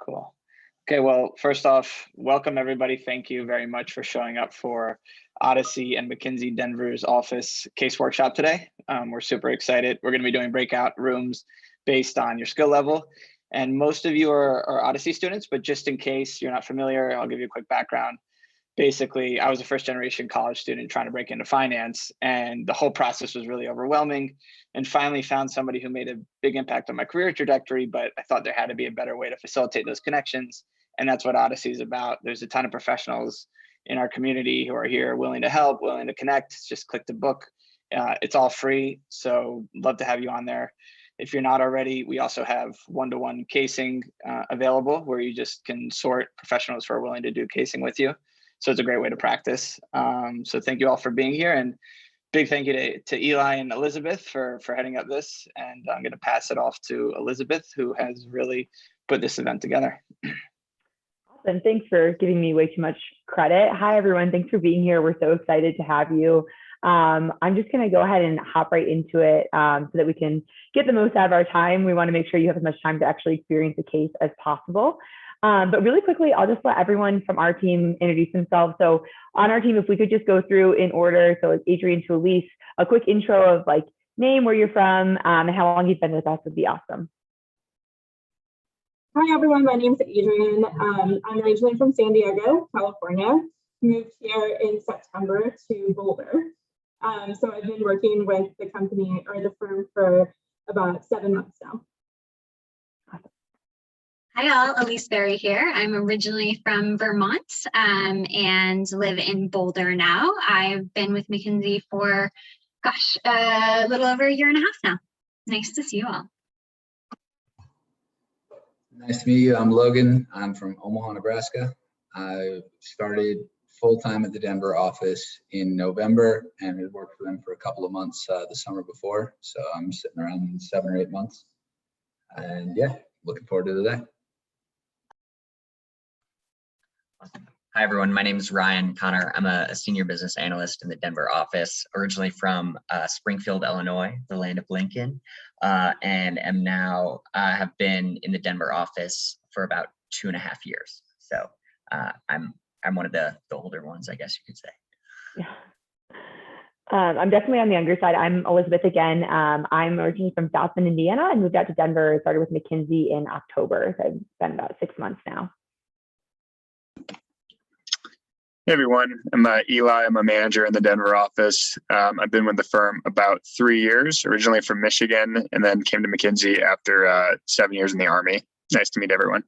Cool. Okay, well, first off, welcome everybody. Thank you very much for showing up for Odyssey and McKinsey Denver's office case workshop today. We're super excited. We're going to be doing breakout rooms based on your skill level. And most of you are Odyssey students, but just in case you're not familiar, I'll give you a quick background. Basically, I was a first generation college student trying to break into finance, and the whole process was really overwhelming, and finally found somebody who made a big impact on my career trajectory, but I thought there had to be a better way to facilitate those connections. And that's what Odyssey is about. There's a ton of professionals in our community who are here willing to help, willing to connect. Just click the book. It's all free. So love to have you on there. If you're not already, we also have one-to-one casing available where you just can sort professionals who are willing to do casing with you. So it's a great way to practice. So thank you all for being here, and big thank you to Eli and Elizabeth for heading up this. And I'm going to pass it off to Elizabeth, who has really put this event together. Awesome. Thanks for giving me way too much credit. Hi, everyone. Thanks for being here. We're so excited to have you. I'm just going to go ahead and hop right into it so that we can get the most out of our time. We want to make sure you have as much time to actually experience the case as possible. But really quickly, I'll just let everyone from our team introduce themselves. So on our team, if we could just go through in order. So Adrian to Elise, a quick intro of like name, where you're from, and how long you've been with us would be awesome. Hi, everyone. My name is Adrian. I'm originally from San Diego, California. Moved here in September to Boulder. So I've been working with the company or the firm for about 7 months now. Hi all, Elise Berry here. I'm originally from Vermont and live in Boulder now. I've been with McKinsey for, a little over 1.5 years now. Nice to see you all. Nice to meet you. I'm Logan. I'm from Omaha, Nebraska. I started full-time at the Denver office in November and had worked for them for a couple of months the summer before. So I'm sitting around 7 or 8 months. And yeah, looking forward to the day. Hi, everyone. My name is Ryan Connor. I'm a senior business analyst in the Denver office, originally from Springfield, Illinois, the land of Lincoln, and am now have been in the Denver office for about 2.5 years. So I'm one of the older ones, I guess you could say. Yeah. I'm definitely on the younger side. I'm Elizabeth again. I'm originally from South Bend, Indiana, and moved out to Denver. Started with McKinsey in October. So I've been about 6 months now. Hey everyone, I'm Eli. I'm a manager in the Denver office. I've been with the firm about 3 years, originally from Michigan, and then came to McKinsey after 7 years in the Army. Nice to meet everyone.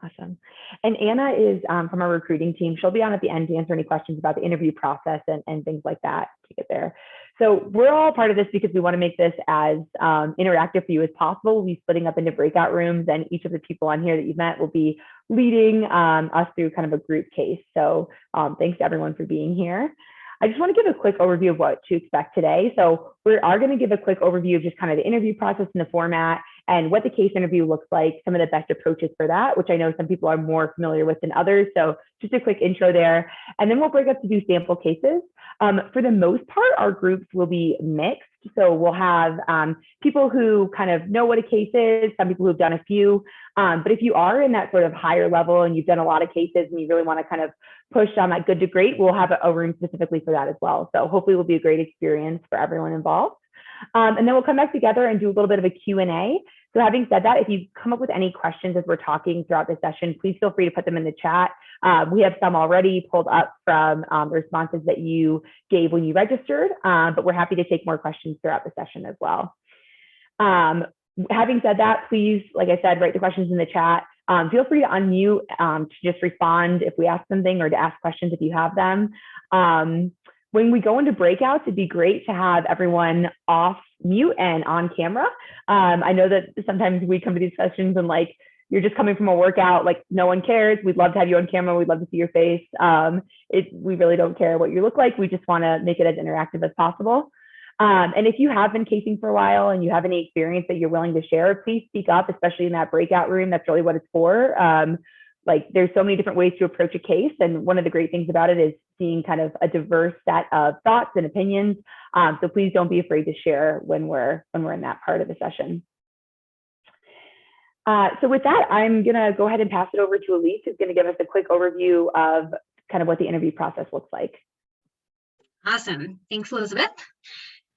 Awesome. And Anna is from our recruiting team. She'll be on at the end to answer any questions about the interview process and things like that to get there. So we're all part of this because we want to make this as interactive for you as possible. We'll be splitting up into breakout rooms, and each of the people on here that you've met will be leading us through kind of a group case. So thanks to everyone for being here. I just want to give a quick overview of what to expect today. So we are going to give a quick overview of just kind of the interview process and the format and what the case interview looks like, some of the best approaches for that, which I know some people are more familiar with than others. So just a quick intro there. And then we'll break up to do sample cases. For the most part, our groups will be mixed. So we'll have people who kind of know what a case is, some people who've done a few. But if you are in that sort of higher level and you've done a lot of cases and you really want to kind of push on that good to great, we'll have a room specifically for that as well. So hopefully it will be a great experience for everyone involved. And then we'll come back together and do a little bit of a Q&A. So having said that, if you come up with any questions as we're talking throughout the session, please feel free to put them in the chat. We have some already pulled up from the responses that you gave when you registered, but we're happy to take more questions throughout the session as well. Having said that, please, like I said, write the questions in the chat. Feel free to unmute to just respond if we ask something or to ask questions if you have them. When we go into breakouts, it'd be great to have everyone off mute and on camera. I know that sometimes we come to these sessions and like, you're just coming from a workout, like no one cares. We'd love to have you on camera. We'd love to see your face. We really don't care what you look like. We just want to make it as interactive as possible. And if you have been casing for a while and you have any experience that you're willing to share, please speak up, especially in that breakout room. That's really what it's for. Like there's so many different ways to approach a case. And one of the great things about it is seeing kind of a diverse set of thoughts and opinions. So please don't be afraid to share when we're in that part of the session. So with that, I'm going to go ahead and pass it over to Elise, who's going to give us a quick overview of kind of what the interview process looks like. Awesome. Thanks, Elizabeth.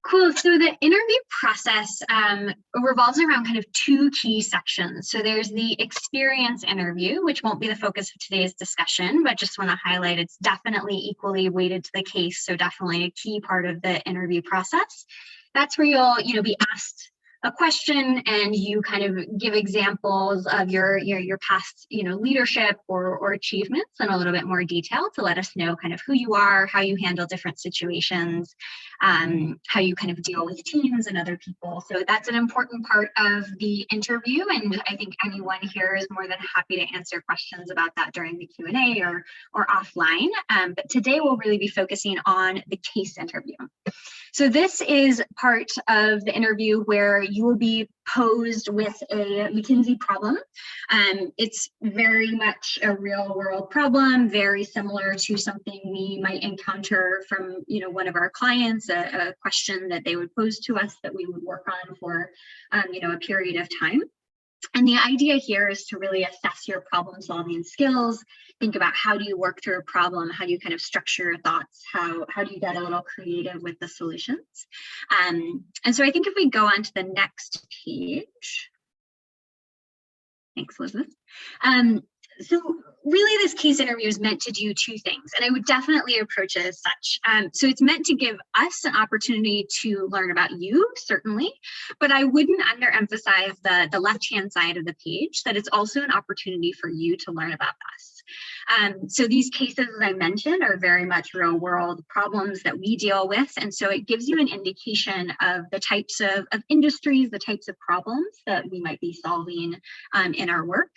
Cool. So the interview process revolves around kind of two key sections. So there's the experience interview, which won't be the focus of today's discussion, but just want to highlight it's definitely equally weighted to the case. So definitely a key part of the interview process. That's where you'll, be asked a question and you kind of give examples of your past, leadership or achievements in a little bit more detail to let us know kind of who you are, how you handle different situations, how you kind of deal with teams and other people. So that's an important part of the interview. And I think anyone here is more than happy to answer questions about that during the Q&A or offline. But today we'll really be focusing on the case interview. So this is part of the interview where you will be posed with a McKinsey problem. It's very much a real world problem, very similar to something we might encounter from, one of our clients, a question that they would pose to us that we would work on for, a period of time. And the idea here is to really assess your problem solving skills, think about how do you work through a problem, how do you kind of structure your thoughts, how do you get a little creative with the solutions. And so I think if we go on to the next page. Thanks, Elizabeth. So really this case interview is meant to do two things, and I would definitely approach it as such. So it's meant to give us an opportunity to learn about you, certainly, but I wouldn't underemphasize the left-hand side of the page, that it's also an opportunity for you to learn about us. So these cases, as I mentioned, are very much real world problems that we deal with. And so it gives you an indication of the types of industries, the types of problems that we might be solving in our work.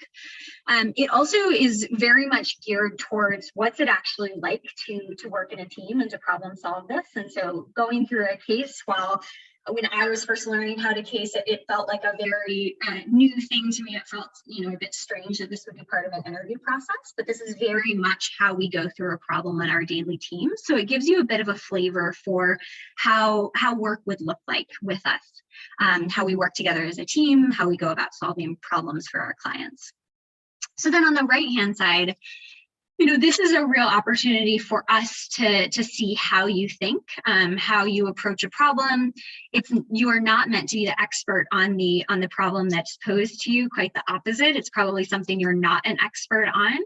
It also is very much geared towards what's it actually like to work in a team and to problem solve this. And so going through a case, when I was first learning how to case it felt like a very new thing to me. It felt, a bit strange that this would be part of an interview process, but this is very much how we go through a problem in our daily team. So it gives you a bit of a flavor for how work would look like with us, how we work together as a team, how we go about solving problems for our clients. So then on the right-hand side, this is a real opportunity for us to see how you think, how you approach a problem. You are not meant to be the expert on the problem that's posed to you, quite the opposite. It's probably something you're not an expert on,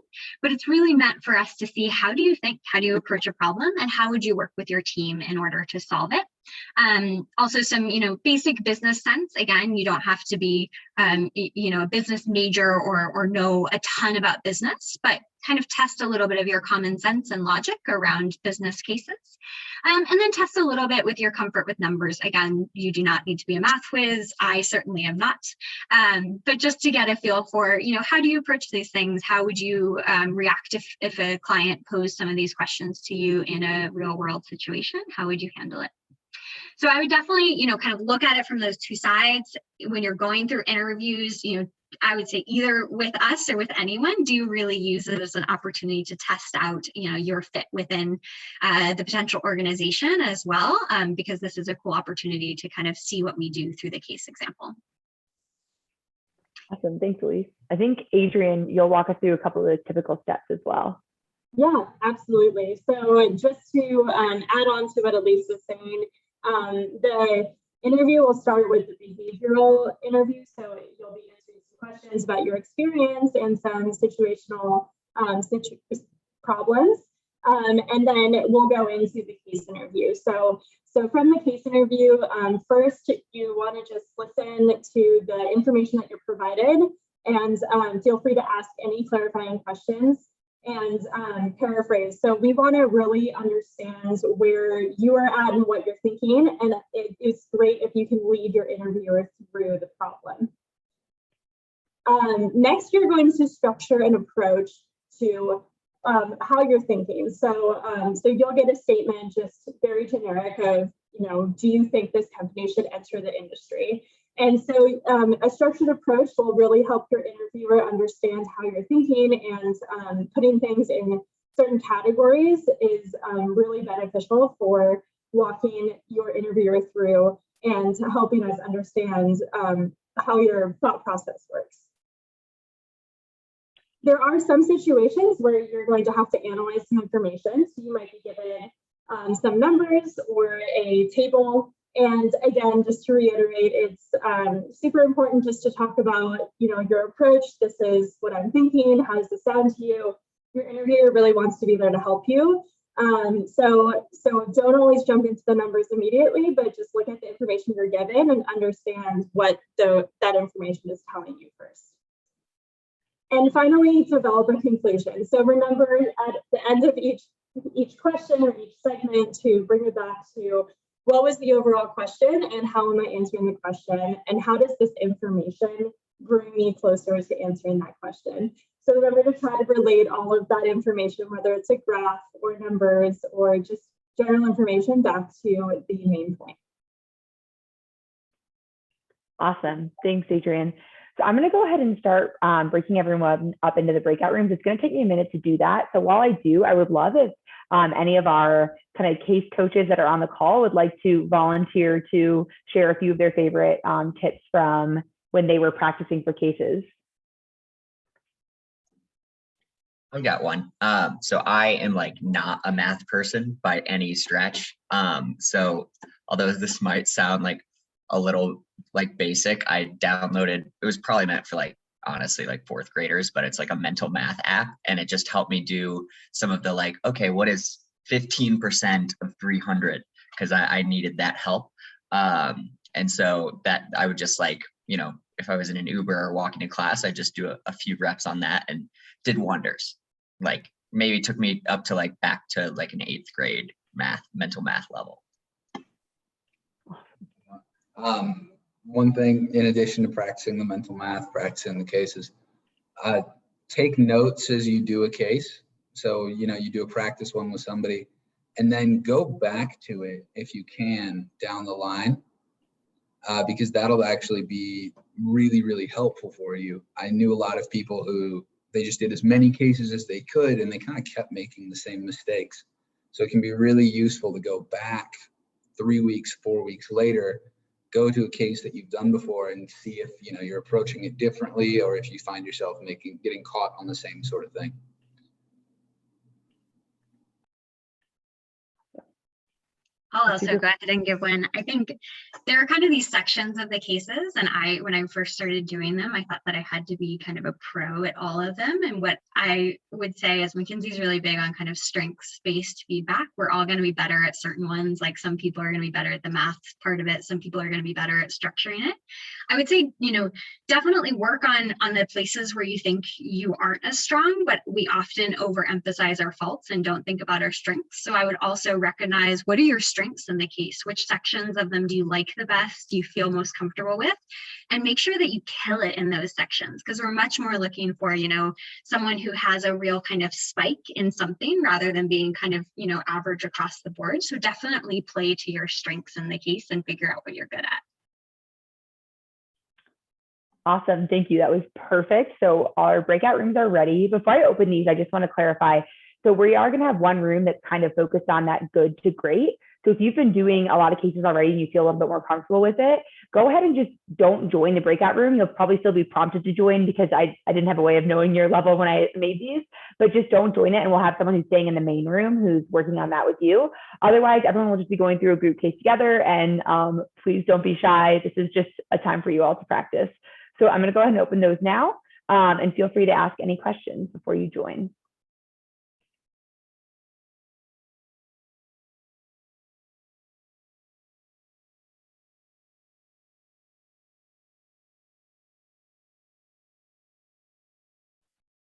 but it's really meant for us to see how do you think, how do you approach a problem, and how would you work with your team in order to solve it. Also some, basic business sense. Again, you don't have to be, a business major or know a ton about business, but kind of test a little bit of your common sense and logic around business cases. And then test a little bit with your comfort with numbers. Again, you do not need to be a math whiz. I certainly am not. But just to get a feel for, how do you approach these things? How would you react if a client posed some of these questions to you in a real world situation? How would you handle it? So I would definitely, kind of look at it from those two sides. When you're going through interviews, I would say either with us or with anyone, do really use it as an opportunity to test out, your fit within the potential organization as well, because this is a cool opportunity to kind of see what we do through the case example. Awesome. Thanks, Elise. I think, Adrian, you'll walk us through a couple of the typical steps as well. Yeah, absolutely. So just to add on to what Elise was saying, the interview will start with the behavioral interview. So you'll be answering some questions about your experience and some situational problems. And then we'll go into the case interview. So from the case interview, first you want to just listen to the information that you're provided and feel free to ask any clarifying questions and paraphrase. So we want to really understand where you are at and what you're thinking. And it's great if you can lead your interviewer through the problem. Next, you're going to structure an approach to how you're thinking. So you'll get a statement just very generic of, do you think this company should enter the industry? And so a structured approach will really help your interviewer understand how you're thinking, and putting things in certain categories is really beneficial for walking your interviewer through and helping us understand how your thought process works. there are some situations where you're going to have to analyze some information. So you might be given some numbers or a table. And again, just to reiterate, it's super important just to talk about, your approach. This is what I'm thinking. How does this sound to you? Your interviewer really wants to be there to help you. So don't always jump into the numbers immediately, but just look at the information you're given and understand what that information is telling you first. And finally, develop a conclusion. So remember at the end of each question or each segment to bring it back to what was the overall question and how am I answering the question and how does this information bring me closer to answering that question. So remember to try to relate all of that information, whether it's a graph or numbers or just general information, back to the main point. Awesome. Thanks, Adrienne. So I'm going to go ahead and start breaking everyone up into the breakout rooms. It's going to take me a minute to do that. So while I do, I would love if any of our kind of case coaches that are on the call would like to volunteer to share a few of their favorite tips from when they were practicing for cases. I got one. So I am like not a math person by any stretch. So although this might sound like a little like basic, I downloaded, it was probably meant for like, honestly, like fourth graders, but it's like a mental math app. And it just helped me do some of the like, okay, what is 15% of 300? Because I needed that help. And so that I would just like, if I was in an Uber or walking to class, I just do a few reps on that and did wonders. Like maybe took me up to like back to like an 8th grade mental math level. One thing in addition to practicing the mental math, practicing the cases, take notes as you do a case. So, you do a practice one with somebody and then go back to it if you can down the line. Because that'll actually be really, really helpful for you. I knew a lot of people who they just did as many cases as they could and they kind of kept making the same mistakes. So it can be really useful to go back 3 weeks, 4 weeks later, go to a case that you've done before and see if you're approaching it differently or if you find yourself getting caught on the same sort of thing. I'll also go ahead and give one. I think there are kind of these sections of the cases, and when I first started doing them, I thought that I had to be kind of a pro at all of them. And what I would say is McKinsey's really big on kind of strengths-based feedback. We're all going to be better at certain ones. Like some people are going to be better at the math part of it. Some people are going to be better at structuring it. I would say, definitely work on the places where you think you aren't as strong, but we often overemphasize our faults and don't think about our strengths. So I would also recognize, what are your strengths in the case? Which sections of them do you like the best? Do you feel most comfortable with? And make sure that you kill it in those sections, because we're much more looking for, someone who has a real kind of spike in something rather than being kind of, average across the board. So definitely play to your strengths in the case and figure out what you're good at. Awesome. Thank you. That was perfect. So our breakout rooms are ready. Before I open these, I just want to clarify. So we are going to have one room that's kind of focused on that good to great. So if you've been doing a lot of cases already and you feel a little bit more comfortable with it, go ahead and just don't join the breakout room. You'll probably still be prompted to join because I didn't have a way of knowing your level when I made these, but just don't join it. And we'll have someone who's staying in the main room who's working on that with you. Otherwise, everyone will just be going through a group case together, and please don't be shy. This is just a time for you all to practice. So I'm going to go ahead and open those now, and feel free to ask any questions before you join.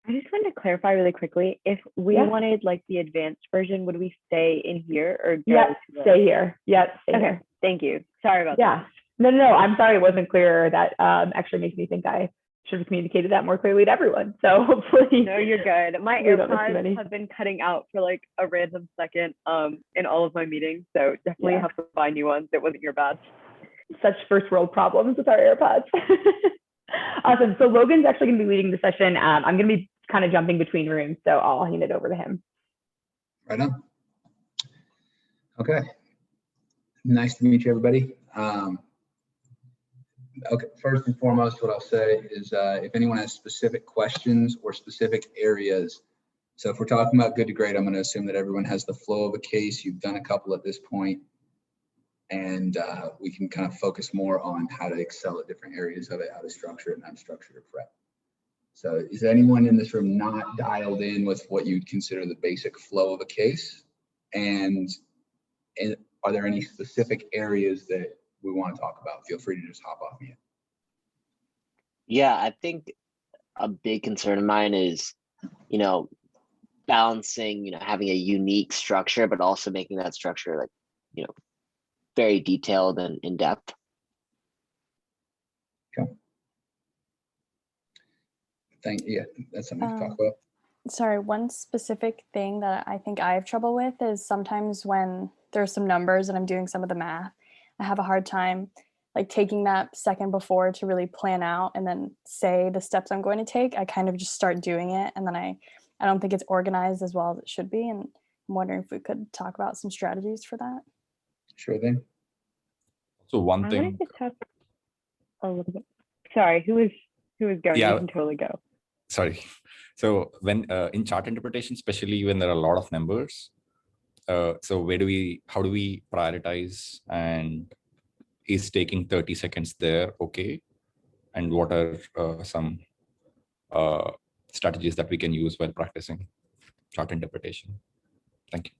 I just wanted to clarify really quickly, if we wanted like the advanced version, would we stay in here or go stay here? Yep, stay here. Thank you. Sorry about that. No, I'm sorry it wasn't clear. That actually makes me think I should have communicated that more clearly to everyone. So hopefully. No, you're good. My AirPods have been cutting out for like a random second in all of my meetings. So definitely have to buy new ones. It wasn't your bad. Such first world problems with our AirPods. Awesome. So Logan's actually going to be leading the session. I'm going to be kind of jumping between rooms, so I'll hand it over to him. Right on. Okay. Nice to meet you, everybody. Okay, first and foremost, what I'll say is if anyone has specific questions or specific areas. So if we're talking about good to great, I'm going to assume that everyone has the flow of a case. You've done a couple at this point, and we can kind of focus more on how to excel at different areas of it, how to structure it, and unstructured or prep. So is anyone in this room not dialed in with what you'd consider the basic flow of a case? And are there any specific areas that we want to talk about? Feel free to just hop off mute. Yeah, I think a big concern of mine is, balancing, having a unique structure, but also making that structure very detailed and in depth. Okay. Yeah, that's something to talk about. Sorry, one specific thing that I think I have trouble with is sometimes when there's some numbers and I'm doing some of the math, I have a hard time taking that second before to really plan out and then say the steps I'm going to take. I kind of just start doing it, and then I don't think it's organized as well as it should be. And I'm wondering if we could talk about some strategies for that. Sure thing. So one I thing. wanted to talk a little bit. Sorry, who is going? Yeah. You can totally go. Sorry. So when in chart interpretation, especially when there are a lot of numbers, so how do we prioritize, and is taking 30 seconds there okay? And what are some strategies that we can use while practicing chart interpretation? Thank you.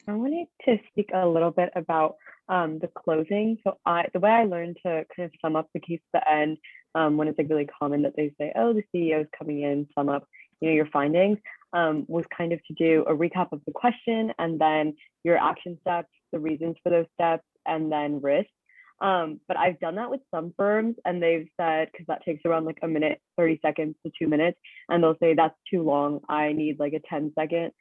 I wanted to speak a little bit about the closing. So the way I learned to kind of sum up the case at the end, when it's really common that they say, oh, the CEO is coming in, sum up your findings, was kind of to do a recap of the question and then your action steps, the reasons for those steps, and then risk. But I've done that with some firms, and they've said, because that takes around a minute, 30 seconds to 2 minutes, and they'll say that's too long. I need a 10-second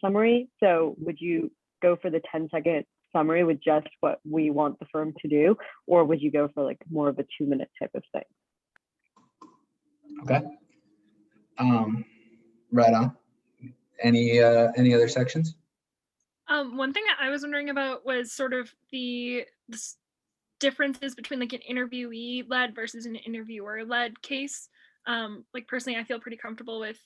summary. So would you go for the 10-second summary with just what we want the firm to do, or would you go for more of a 2-minute type of thing? Okay. Right on. Any other sections? One thing I was wondering about was sort of the differences between an interviewee-led versus an interviewer-led case. Personally, I feel pretty comfortable with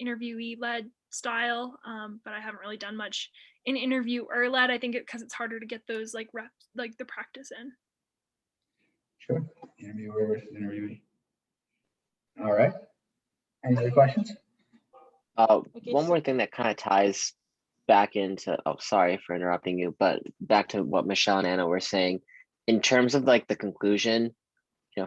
interviewee-led style, but I haven't really done much in interviewer-led. I think because it's harder to get those reps, the practice in. Sure. Interviewer versus interviewee. All right. Any other questions? One more thing that kind of ties back into, sorry for interrupting you, but back to what Michelle and Anna were saying, in terms of the conclusion,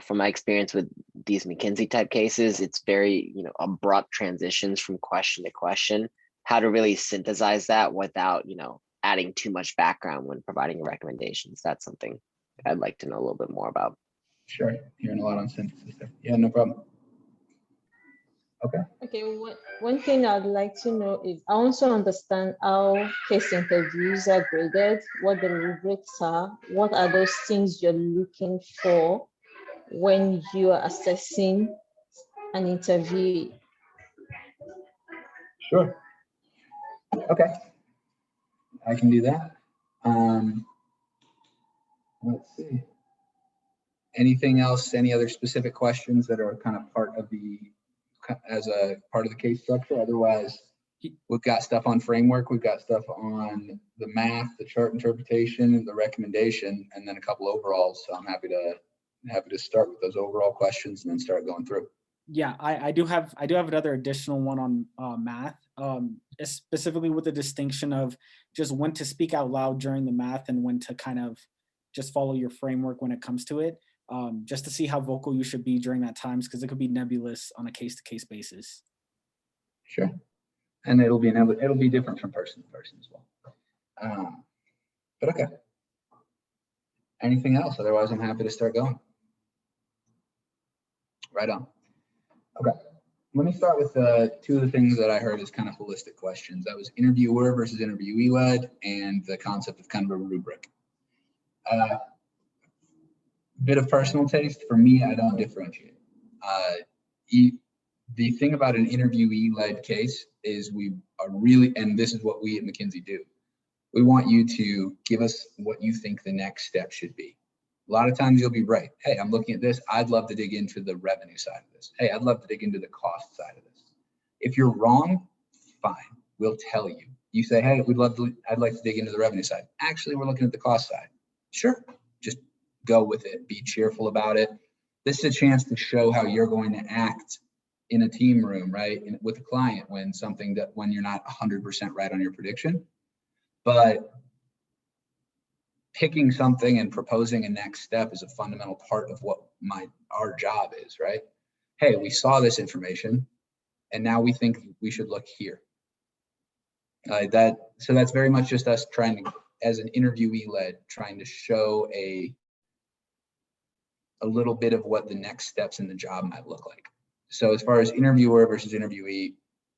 from my experience with these McKinsey type cases, it's very, abrupt transitions from question to question, how to really synthesize that without, adding too much background when providing recommendations. That's something I'd like to know a little bit more about. Sure. Hearing a lot on synthesis there. Yeah, no problem. Okay. Okay, one thing I'd like to know is I also understand how case interviews are graded, what the rubrics are, what are those things you're looking for when you are assessing an interview. Sure. Okay. I can do that. Let's see. Anything else? Any other specific questions that are kind of part of as a part of the case structure? Otherwise, we've got stuff on framework, we've got stuff on the math, the chart interpretation, and the recommendation, and then a couple overalls. So I'm happy to start with those overall questions and then start going through. Yeah, I do have another additional one on math, specifically with the distinction of just when to speak out loud during the math and when to kind of just follow your framework when it comes to it. Just to see how vocal you should be during that times, because it could be nebulous on a case-to-case basis. Sure, and it'll be different from person to person as well. But okay. Anything else? Otherwise, I'm happy to start going. Right on. Okay, let me start with two of the things that I heard as kind of holistic questions. That was interviewer versus interviewee-led, and the concept of kind of a rubric. Bit of personal taste for me, I don't differentiate. The thing about an interviewee-led case is we are really, and this is what we at McKinsey do, we want you to give us what you think the next step should be. A lot of times you'll be right. Hey, I'm looking at this. I'd love to dig into the revenue side of this. Hey, I'd love to dig into the cost side of this. If you're wrong, fine. We'll tell you. You say, hey, I'd like to dig into the revenue side. Actually, we're looking at the cost side. Sure. Just go with it. Be cheerful about it. This is a chance to show how you're going to act in a team room, right? With a client when you're not 100% right on your prediction. But picking something and proposing a next step is a fundamental part of what our job is, right? Hey, we saw this information and now we think we should look here. So that's very much just us trying to, as an interviewee led, trying to show a little bit of what the next steps in the job might look like. So as far as interviewer versus interviewee,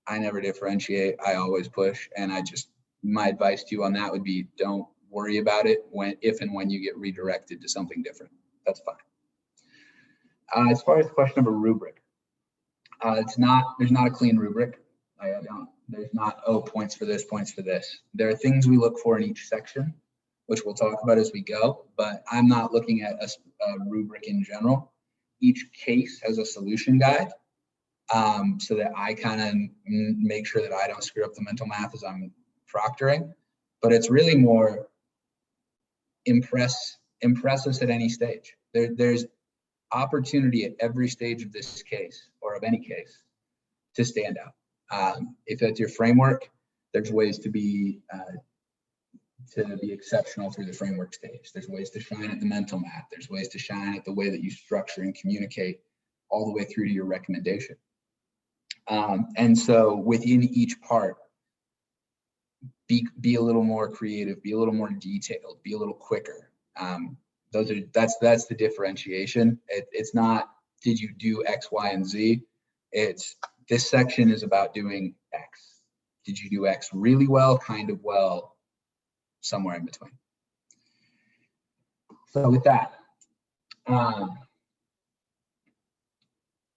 I never differentiate. I always push. And my advice to you on that would be, don't worry about it if and when you get redirected to something different. That's fine. As far as the question of a rubric, there's not a clean rubric. There's not, oh, points for this, points for this. There are things we look for in each section, which we'll talk about as we go, but I'm not looking at a rubric in general. Each case has a solution guide, so that I kind of make sure that I don't screw up the mental math as I'm proctoring, but it's really more impress us at any stage. There's opportunity at every stage of this case or of any case to stand out. If that's your framework, there's ways to be exceptional through the framework stage. There's ways to shine at the mental math. There's ways to shine at the way that you structure and communicate all the way through to your recommendation. And so within each part, be a little more creative, be a little more detailed, be a little quicker. That's the differentiation. It's not, did you do X, Y, and Z? It's, this section is about doing X. Did you do X really well, kind of well, somewhere in between? So with that,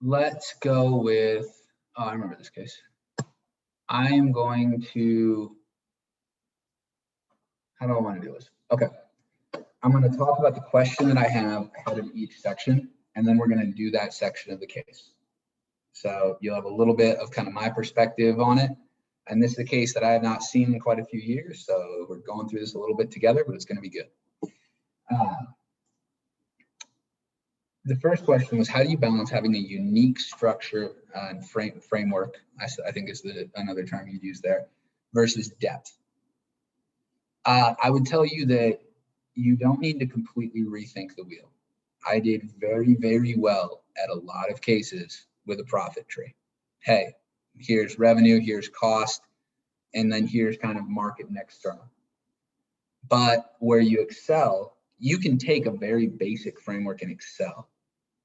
let's go with, oh, I remember this case. I am going to, how do I want to do this? Okay. I'm going to talk about the question that I have ahead of each section, and then we're going to do that section of the case. So you'll have a little bit of kind of my perspective on it. And this is a case that I have not seen in quite a few years. So we're going through this a little bit together, but it's going to be good. The first question was, how do you balance having a unique structure and framework, I think is another term you'd use there, versus depth? I would tell you that you don't need to completely rethink the wheel. I did very, very well at a lot of cases with a profit tree. Hey, here's revenue, here's cost, and then here's kind of market and external. But where you excel, you can take a very basic framework and excel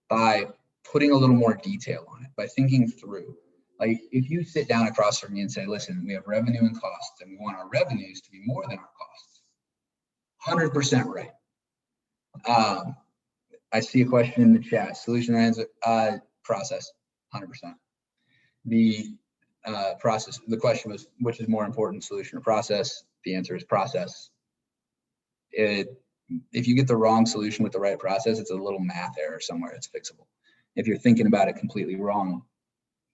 by putting a little more detail on it, by thinking through. Like if you sit down across from me and say, listen, we have revenue and costs, and we want our revenues to be more than our costs. 100% right. I see a question in the chat, solution or answer, process, 100%. The process, the question was, which is more important, solution or process? The answer is process. If you get the wrong solution with the right process, it's a little math error somewhere, it's fixable. If you're thinking about it completely wrong,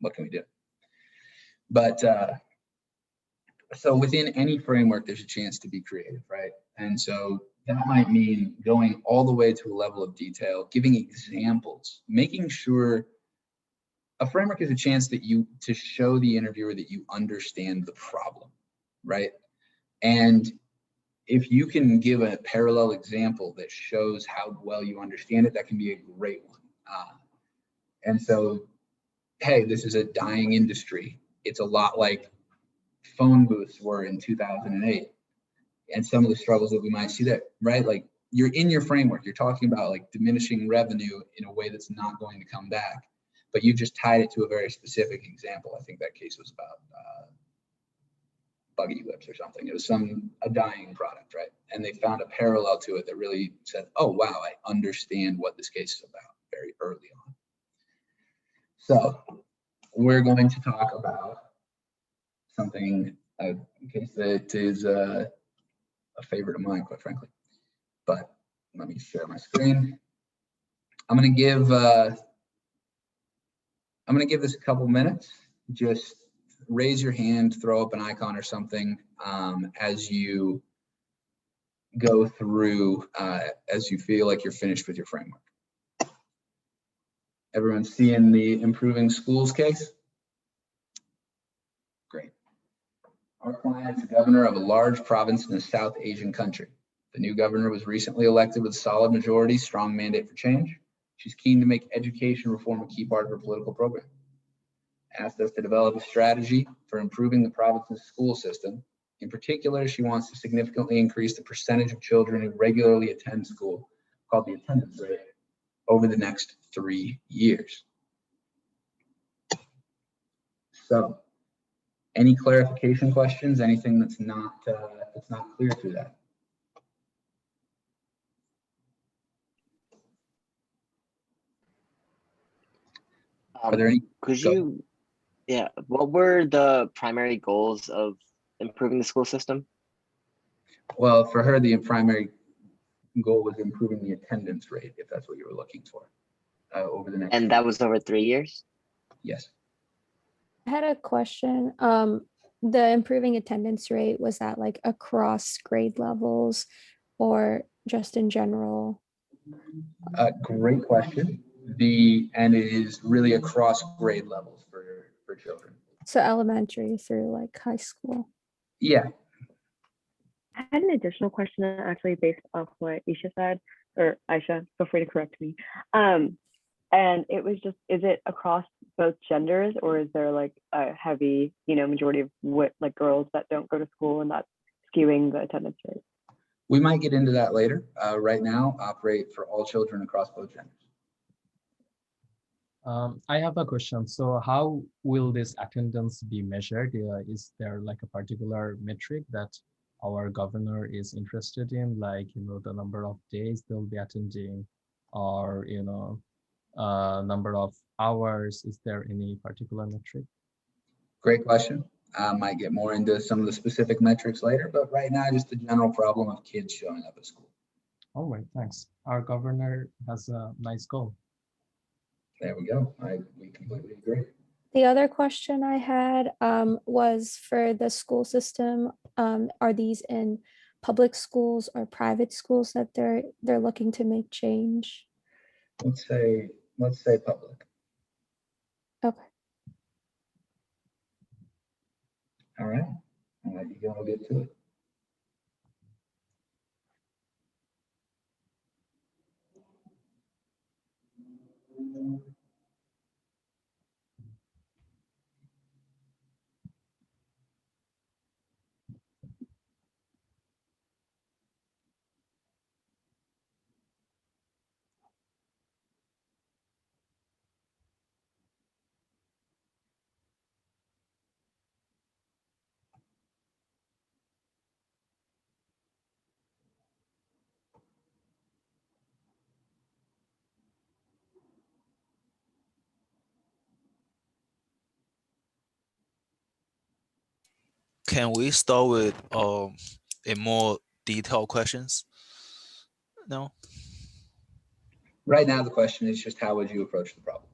what can we do? But so within any framework, there's a chance to be creative, right? And so that might mean going all the way to a level of detail, giving examples, making sure a framework is a chance that to show the interviewer that you understand the problem, right? And if you can give a parallel example that shows how well you understand it, that can be a great one. And so, hey, this is a dying industry. It's a lot like phone booths were in 2008. And some of the struggles that we might see there, right? Like you're in your framework, you're talking about like diminishing revenue in a way that's not going to come back, but you just tied it to a very specific example. I think that case was about buggy whips or something. It was a dying product, right? And they found a parallel to it that really said, oh, wow, I understand what this case is about very early on. So we're going to talk about something, a case that is a favorite of mine, quite frankly. But let me share my screen. I'm gonna give this a couple minutes. Just raise your hand, throw up an icon or something as you go through, as you feel like you're finished with your framework. Everyone seeing the improving schools case? Great. Our client is the governor of a large province in a South Asian country. The new governor was recently elected with a solid majority, strong mandate for change. She's keen to make education reform a key part of her political program. Asked us to develop a strategy for improving the province's school system. In particular, she wants to significantly increase the percentage of children who regularly attend school, called the attendance rate, over the next 3 years. So, any clarification questions? Anything that's not clear through that? Are there any? Could you, yeah, what were the primary goals of improving the school system? Well, for her, the primary goal was improving the attendance rate, if that's what you were looking for, over the next. And that was over 3 years? Yes. I had a question. The improving attendance rate, was that like across grade levels or just in general? Great question. And it is really across grade levels for children. So elementary through like high school. Yeah. I had an additional question actually based off what Isha said, or Aisha, feel free to correct me. And it was just, is it across both genders, or is there like a heavy, majority of like girls that don't go to school and that's skewing the attendance rate? We might get into that later. Right now, operate for all children across both genders. I have a question. So how will this attendance be measured? Is there like a particular metric that our governor is interested in, like, the number of days they'll be attending, or, number of hours? Is there any particular metric? Great question. Might get more into some of the specific metrics later, but right now, just the general problem of kids showing up at school. All right, thanks. Our governor has a nice goal. There we go. We completely agree. The other question I had was for the school system. Are these in public schools or private schools that they're looking to make change? Let's say public. Okay. All right. I'll let you go. I'll get to it. Can we start with a more detailed questions? No. Right now, the question is just how would you approach the problem?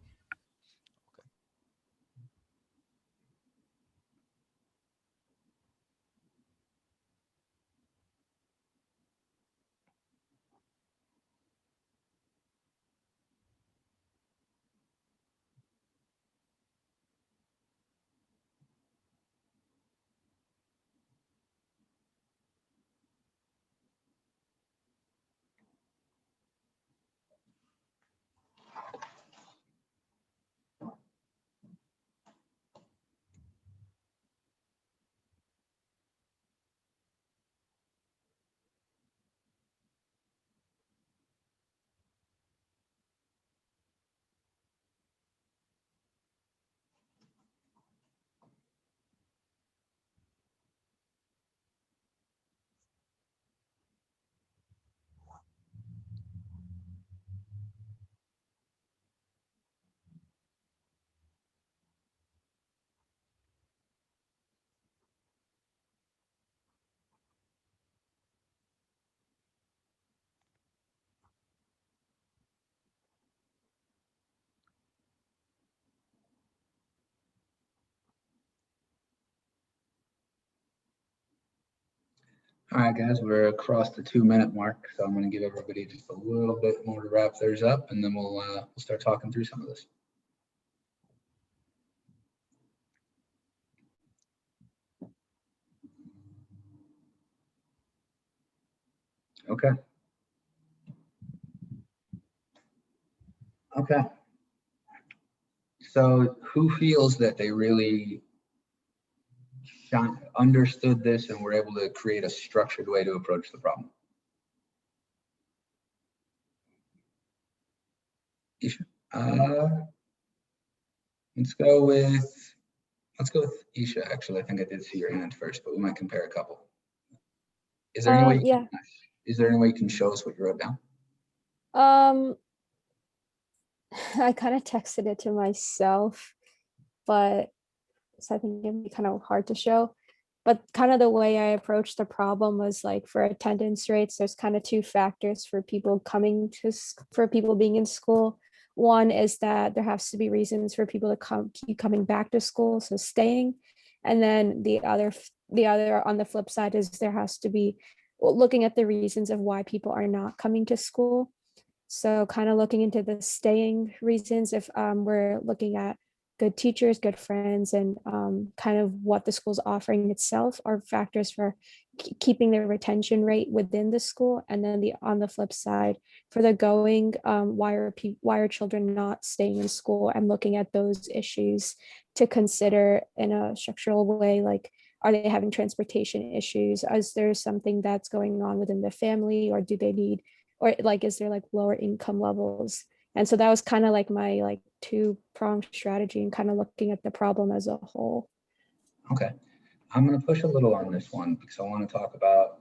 All right, guys, we're across the 2-minute mark, so I'm going to give everybody just a little bit more to wrap theirs up, and then we'll start talking through some of this. Okay. Okay. So who feels that they really understood this and were able to create a structured way to approach the problem? Let's go with Isha. Actually, I think I did see your hand first, but we might compare a couple. Is there any way? Yeah. Is there any way you can show us what you wrote down? I kind of texted it to myself, but so I think it'd be kind of hard to show. But kind of the way I approached the problem was like for attendance rates, there's kind of two factors for people for people being in school. One is that there has to be reasons for people to keep coming back to school, so staying. And then the other on the flip side is there has to be looking at the reasons of why people are not coming to school. So kind of looking into the staying reasons, if we're looking at good teachers, good friends, and kind of what the school's offering itself are factors for keeping the retention rate within the school. And then on the flip side, for the going, why are children not staying in school, and looking at those issues to consider in a structural way, like are they having transportation issues? Is there something that's going on within the family, or do they need, or like is there like lower income levels? And so that was kind of like my like two-pronged strategy, and kind of looking at the problem as a whole. Okay, I'm going to push a little on this one because I want to talk about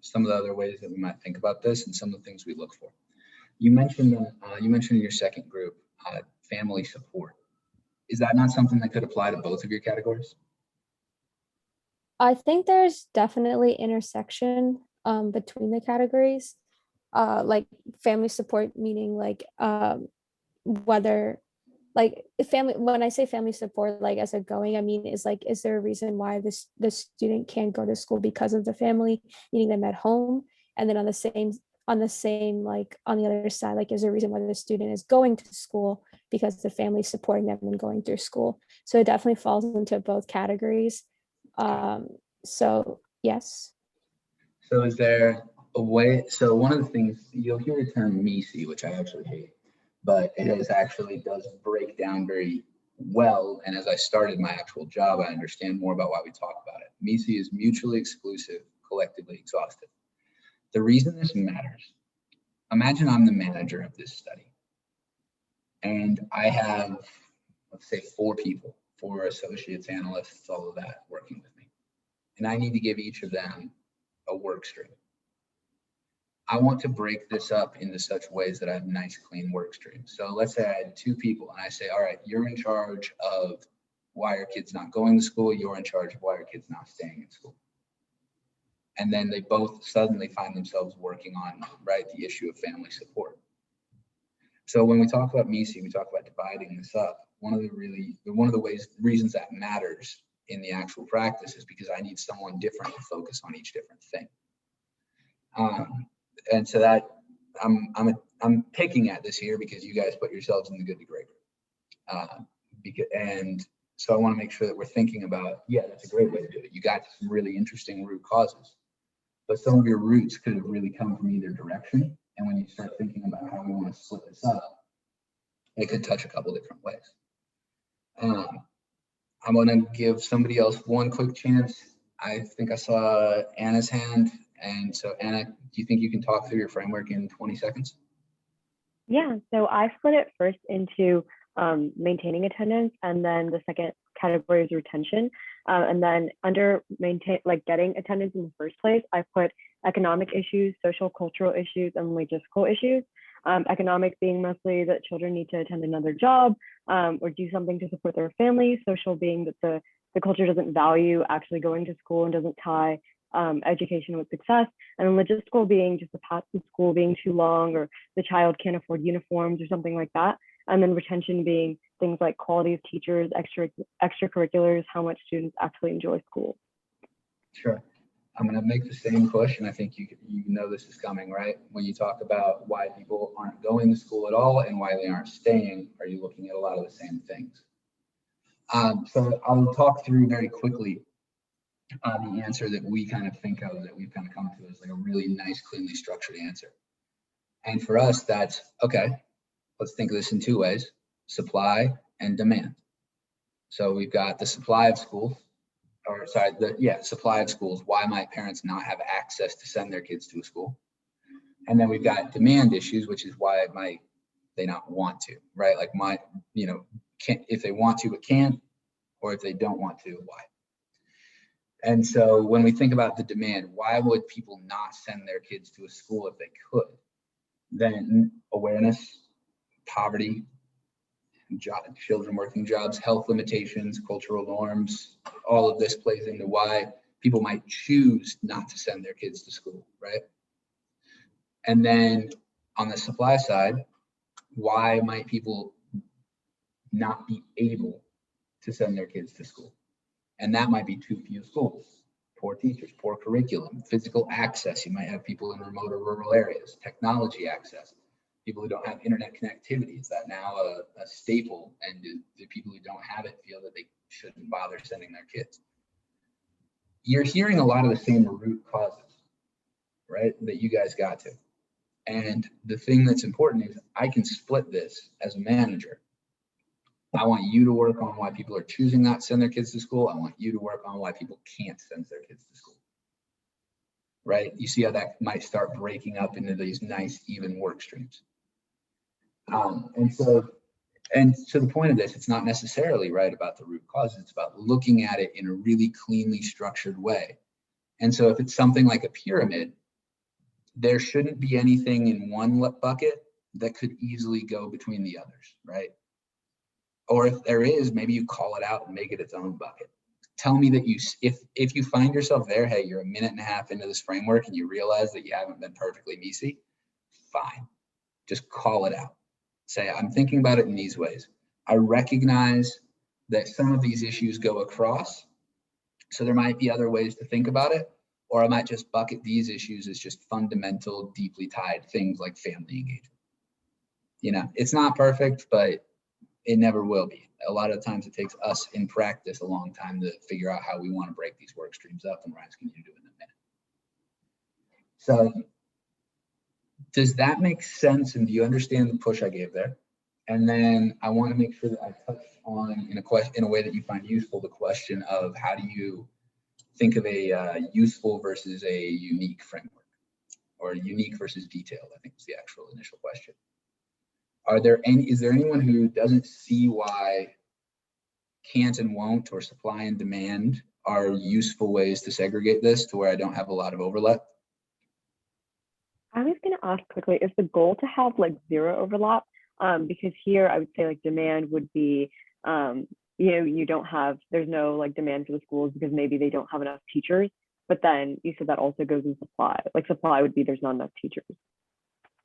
some of the other ways that we might think about this and some of the things we look for. You mentioned in your second group, family support. Is that not something that could apply to both of your categories? I think there's definitely intersection between the categories. Like family support, meaning like whether like family, when I say family support, like as a going, I mean, is there a reason why the student can't go to school because of the family needing them at home? And then on the same, like on the other side, like is there a reason why the student is going to school because the family is supporting them and going through school? So it definitely falls into both categories. So yes. So is there a way, so one of the things, you'll hear the term MECE, which I actually hate, but it actually does break down very well. And as I started my actual job, I understand more about why we talk about it. MECE is mutually exclusive, collectively exhaustive. The reason this matters, imagine I'm the manager of this study and I have, let's say 4 people, 4 associates, analysts, all of that working with me. And I need to give each of them a work stream. I want to break this up into such ways that I have nice, clean work streams. So let's say I had 2 people and I say, all right, you're in charge of why are kids not going to school? You're in charge of why are kids not staying in school? And then they both suddenly find themselves working on, right, the issue of family support. So when we talk about MECE, we talk about dividing this up. One of the reasons that matters in the actual practice is because I need someone different to focus on each different thing. And so that I'm picking at this here because you guys put yourselves in the good to great group. And so I want to make sure that we're thinking about, yeah, that's a great way to do it. You got some really interesting root causes, but some of your roots could have really come from either direction. And when you start thinking about how we want to split this up, it could touch a couple different ways. I'm going to give somebody else one quick chance. I think I saw Anna's hand. And so Anna, do you think you can talk through your framework in 20 seconds? Yeah, so I split it first into maintaining attendance, and then the second category is retention. And then under getting attendance in the first place, I put economic issues, social cultural issues, and logistical issues. Economic being mostly that children need to attend another job or do something to support their family. Social being that the culture doesn't value actually going to school and doesn't tie education with success. And then logistical being just the path to school being too long, or the child can't afford uniforms or something like that. And then retention being things like quality of teachers, extracurriculars, how much students actually enjoy school. Sure. I'm going to make the same push, and I think you know this is coming, right? When you talk about why people aren't going to school at all and why they aren't staying, are you looking at a lot of the same things? So I'll talk through very quickly the answer that we kind of think of, that we've kind of come to as like a really nice, cleanly structured answer. And for us, that's, okay, let's think of this in two ways: supply and demand. So we've got the supply of schools, or sorry, supply of schools. Why might parents not have access to send their kids to a school? And then we've got demand issues, which is why might they not want to, right? Like can't, if they want to but can't, or if they don't want to, why? And so when we think about the demand, why would people not send their kids to a school if they could? Then awareness, poverty, children working jobs, health limitations, cultural norms, all of this plays into why people might choose not to send their kids to school, right? And then on the supply side, why might people not be able to send their kids to school? And that might be too few schools, poor teachers, poor curriculum, physical access. You might have people in remote or rural areas, technology access, people who don't have internet connectivity. Is that now a staple? And do people who don't have it feel that they shouldn't bother sending their kids? You're hearing a lot of the same root causes, right, that you guys got to. And the thing that's important is I can split this as a manager. I want you to work on why people are choosing not to send their kids to school. I want you to work on why people can't send their kids to school, right? You see how that might start breaking up into these nice, even work streams. And so the point of this, it's not necessarily right about the root cause. It's about looking at it in a really cleanly structured way. And so if it's something like a pyramid, there shouldn't be anything in one bucket that could easily go between the others, right? Or if there is, maybe you call it out and make it its own bucket. Tell me that if you find yourself there, hey, you're a minute and a half into this framework and you realize that you haven't been perfectly MECE, fine. Just call it out. Say, I'm thinking about it in these ways. I recognize that some of these issues go across, so there might be other ways to think about it, or I might just bucket these issues as just fundamental, deeply tied things like family engagement. It's not perfect, but it never will be. A lot of times it takes us in practice a long time to figure out how we want to break these work streams up, and we're asking you to do it in a minute. So does that make sense? And do you understand the push I gave there? And then I want to make sure that I touch on in a way that you find useful the question of how do you think of a useful versus a unique framework, or unique versus detailed, I think is the actual initial question. Is there anyone who doesn't see why can't and won't, or supply and demand, are useful ways to segregate this to where I don't have a lot of overlap? I was going to ask quickly, is the goal to have like zero overlap? Because here I would say like demand would be, there's no like demand for the schools because maybe they don't have enough teachers. But then you said that also goes in supply. Like supply would be there's not enough teachers.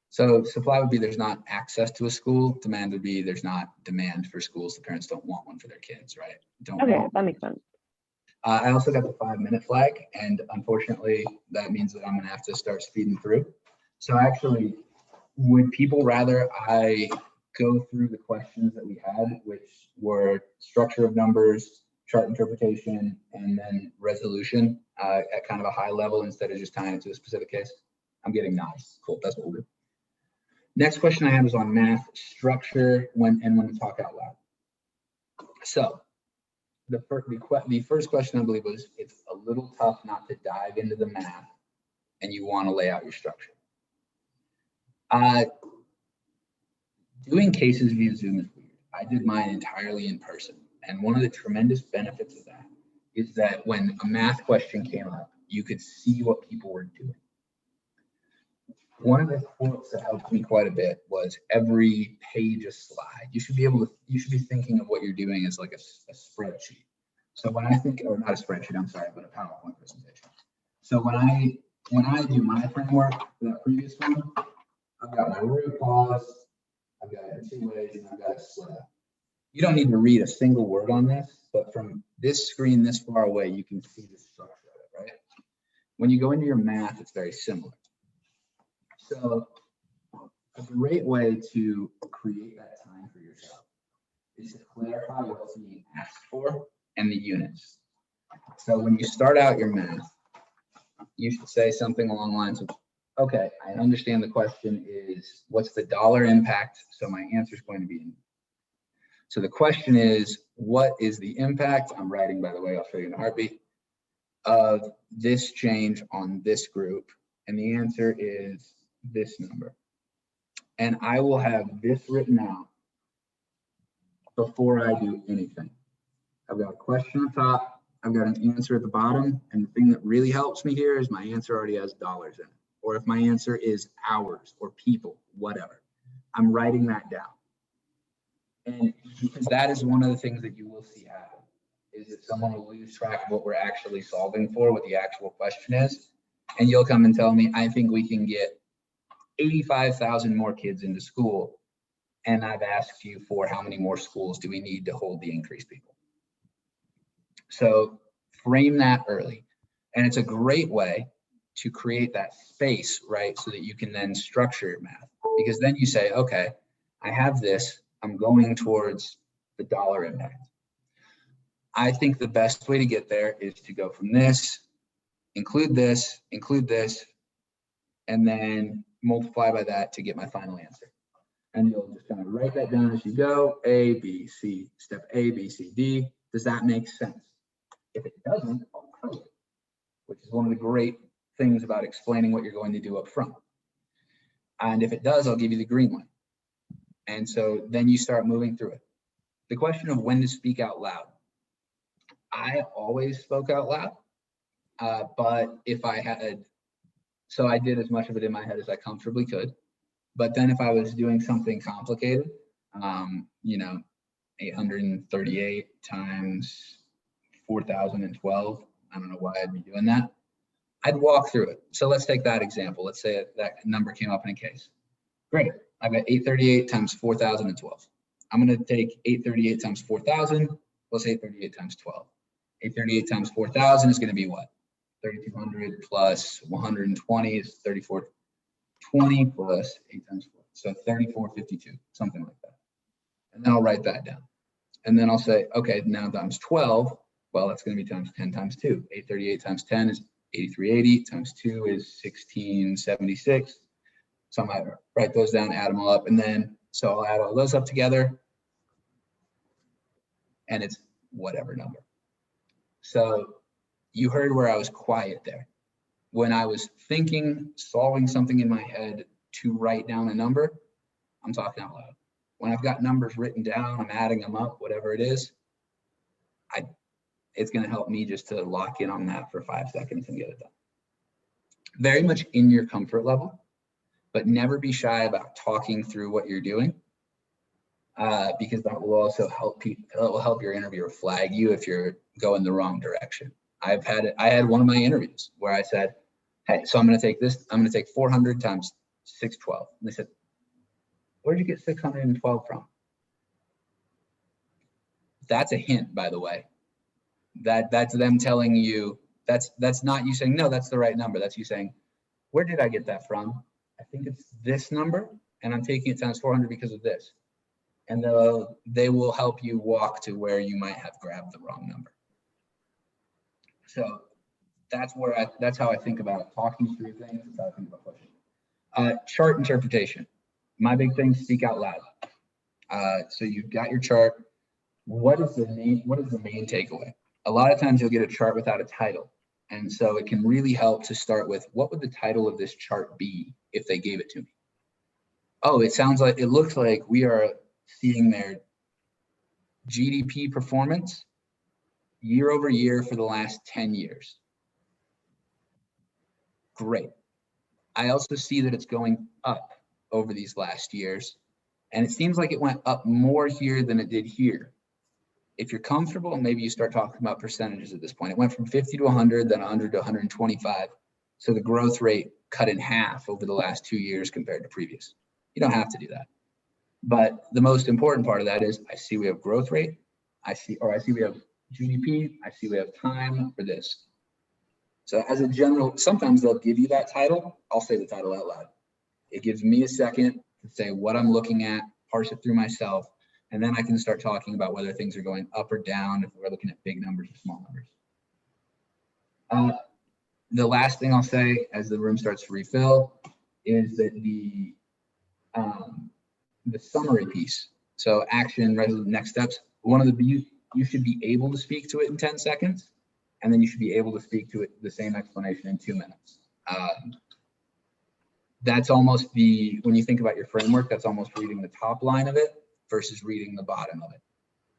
So supply would be there's not access to a school. Demand would be there's not demand for schools. The parents don't want one for their kids, right? Okay, that makes sense. I also got the 5-minute flag, and unfortunately, that means that I'm going to have to start speeding through. So actually, would people rather I go through the questions that we had, which were structure of numbers, chart interpretation, and then resolution at kind of a high level instead of just tying it to a specific case? I'm getting nods. Cool, that's what we'll do. Next question I have is on math structure when to talk out loud. So the first question I believe was, it's a little tough not to dive into the math and you want to lay out your structure. Doing cases via Zoom is weird. I did mine entirely in person. And one of the tremendous benefits of that is that when a math question came up, you could see what people were doing. One of the quotes that helped me quite a bit was every page a slide. You should be thinking of what you're doing as like a spreadsheet. So when I think, or not a spreadsheet, I'm sorry, but a PowerPoint presentation. So when I do my framework for that previous one, I've got my root cause, I've got it 2 ways, and I've got it split up. You don't need to read a single word on this, but from this screen this far away, you can see the structure of it, right? When you go into your math, it's very similar. So a great way to create that time for yourself is to clarify what's being asked for and the units. So when you start out your math, you should say something along the lines of, okay, I understand the question is, what's the dollar impact? So my answer is going to be, so the question is, what is the impact? I'm writing, by the way, I'll show you in a heartbeat, of this change on this group. And the answer is this number. And I will have this written out before I do anything. I've got a question on top, I've got an answer at the bottom, and the thing that really helps me here is my answer already has dollars in it. Or if my answer is hours or people, whatever, I'm writing that down. And because that is one of the things that you will see happen, is that someone will lose track of what we're actually solving for, what the actual question is. And you'll come and tell me, I think we can get 85,000 more kids into school. And I've asked you for how many more schools do we need to hold the increased people? So frame that early. And it's a great way to create that space, right? So that you can then structure your math, because then you say, okay, I have this, I'm going towards the dollar impact. I think the best way to get there is to go from this, include this, and then multiply by that to get my final answer. And you'll just kind of write that down as you go, A, B, C, step A, B, C, D. Does that make sense? If it doesn't, I'll close it, which is one of the great things about explaining what you're going to do up front. And if it does, I'll give you the green light. And so then you start moving through it. The question of when to speak out loud. I always spoke out loud, but if I had, so I did as much of it in my head as I comfortably could. But then if I was doing something complicated, you know, 838 times 4,012, I don't know why I'd be doing that. I'd walk through it. So let's take that example. Let's say that number came up in a case. Great, I've got 838 times 4,012. I'm gonna take 838 times 4,000, plus 838 times 12. 838 times 4,000 is gonna be what? 3,200 plus 120 is 3,420 plus 8 times 4. So 3,452, something like that. And then I'll write that down. And then I'll say, okay, now times 12, well, that's gonna be times 10 times 2. 838 times 10 is 8,380, times 2 is 1,676. So I might write those down, add them all up, and then, so I'll add all those up together, and it's whatever number. So you heard where I was quiet there. When I was thinking, solving something in my head to write down a number, I'm talking out loud. When I've got numbers written down, I'm adding them up, whatever it is, it's gonna help me just to lock in on that for 5 seconds and get it done. Very much in your comfort level, but never be shy about talking through what you're doing, because that will also help people, that will help your interviewer flag you if you're going the wrong direction. I had one of my interviews where I said, hey, so I'm gonna take this, I'm gonna take 400 times 612. And they said, where'd you get 612 from? That's a hint, by the way. That's them telling you, that's not you saying, no, that's the right number. That's you saying, where did I get that from? I think it's this number, and I'm taking it times 400 because of this. And they will help you walk to where you might have grabbed the wrong number. So that's how I think about talking through things. That's how I think about questions. Chart interpretation. My big thing, speak out loud. So you've got your chart. What is the main takeaway? A lot of times you'll get a chart without a title. And so it can really help to start with, what would the title of this chart be if they gave it to me? Oh, it looks like we are seeing their GDP performance year over year for the last 10 years. Great. I also see that it's going up over these last years. And it seems like it went up more here than it did here. If you're comfortable, maybe you start talking about percentages at this point. It went from 50 to 100, then 100 to 125. So the growth rate cut in half over the last 2 years compared to previous. You don't have to do that. But the most important part of that is, I see we have growth rate. I see we have GDP. I see we have time for this. So as a general, sometimes they'll give you that title. I'll say the title out loud. It gives me a second to say what I'm looking at, parse it through myself, and then I can start talking about whether things are going up or down, if we're looking at big numbers or small numbers. The last thing I'll say as the room starts to refill is that the summary piece. So action, next steps. You should be able to speak to it in 10 seconds, and then you should be able to speak to it the same explanation in 2 minutes. That's almost when you think about your framework, that's almost reading the top line of it versus reading the bottom of it.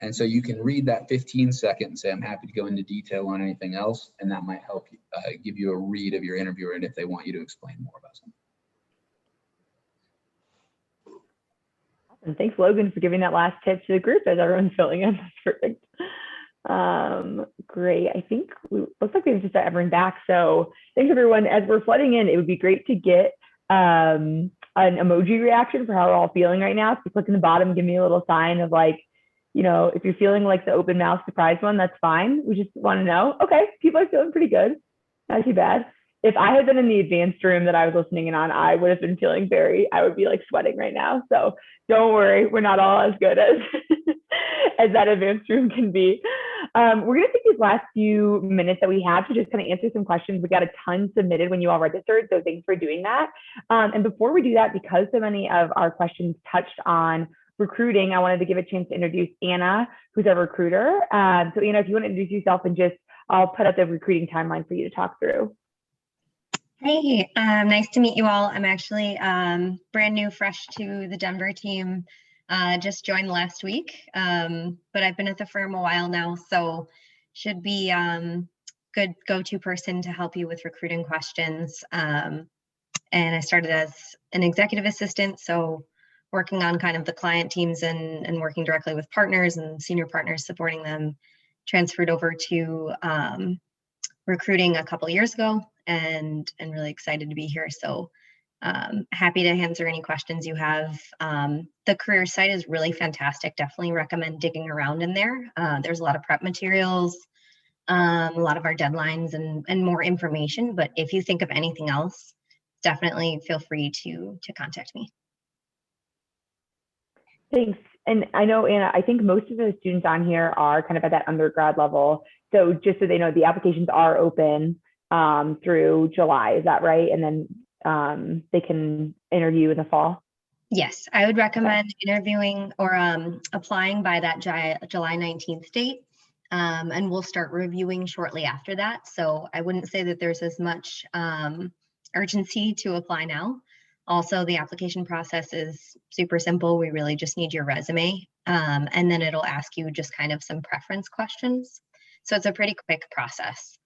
And so you can read that 15-second and say, I'm happy to go into detail on anything else. And that might help you, give you a read of your interviewer and if they want you to explain more about something. And thanks, Logan, for giving that last tip to the group as everyone's filling in. That's perfect. Great. I think looks like we've just got everyone back. So thanks, everyone. As we're flooding in, it would be great to get an emoji reaction for how we're all feeling right now. So click in the bottom, give me a little sign of like, you know, if you're feeling like the open mouth surprise one, that's fine. We just want to know. Okay, people are feeling pretty good. Not too bad. If I had been in the advanced room that I was listening in on, I would have been feeling I would be like sweating right now. So don't worry, we're not all as good as as that advanced room can be. We're going to take these last few minutes that we have to just kind of answer some questions. We got a ton submitted when you all registered, so thanks for doing that. And before we do that, because so many of our questions touched on recruiting, I wanted to give a chance to introduce Anna, who's a recruiter. So Anna, if you want to introduce yourself and I'll put up the recruiting timeline for you to talk through. Hey, nice to meet you all. I'm actually brand new, fresh to the Denver team. Just joined last week, but I've been at the firm a while now, so should be good go-to person to help you with recruiting questions. And I started as an executive assistant, so working on kind of the client teams and working directly with partners and senior partners, supporting them. Transferred over to recruiting a couple years ago, and really excited to be here. So happy to answer any questions you have. The career site is really fantastic. Definitely recommend digging around in there. There's a lot of prep materials, a lot of our deadlines and more information. But if you think of anything else, definitely feel free to contact me. Thanks. And I know, Anna, I think most of the students on here are kind of at that undergrad level. So just so they know, the applications are open through July. Is that right? And then they can interview in the fall? Yes, I would recommend interviewing or applying by that July 19th date. And we'll start reviewing shortly after that. So I wouldn't say that there's as much urgency to apply now. Also, the application process is super simple. We really just need your resume. And then it'll ask you just kind of some preference questions. So it's a pretty quick process.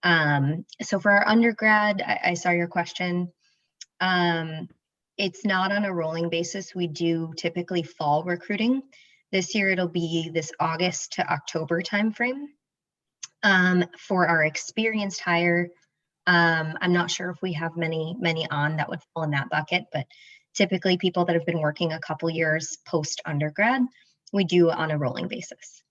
So for our undergrad, I saw your question. It's not on a rolling basis. We do typically fall recruiting. This year, it'll be this August to October timeframe. For our experienced hire, I'm not sure if we have many on that would fall in that bucket, but typically people that have been working a couple years post undergrad, we do on a rolling basis.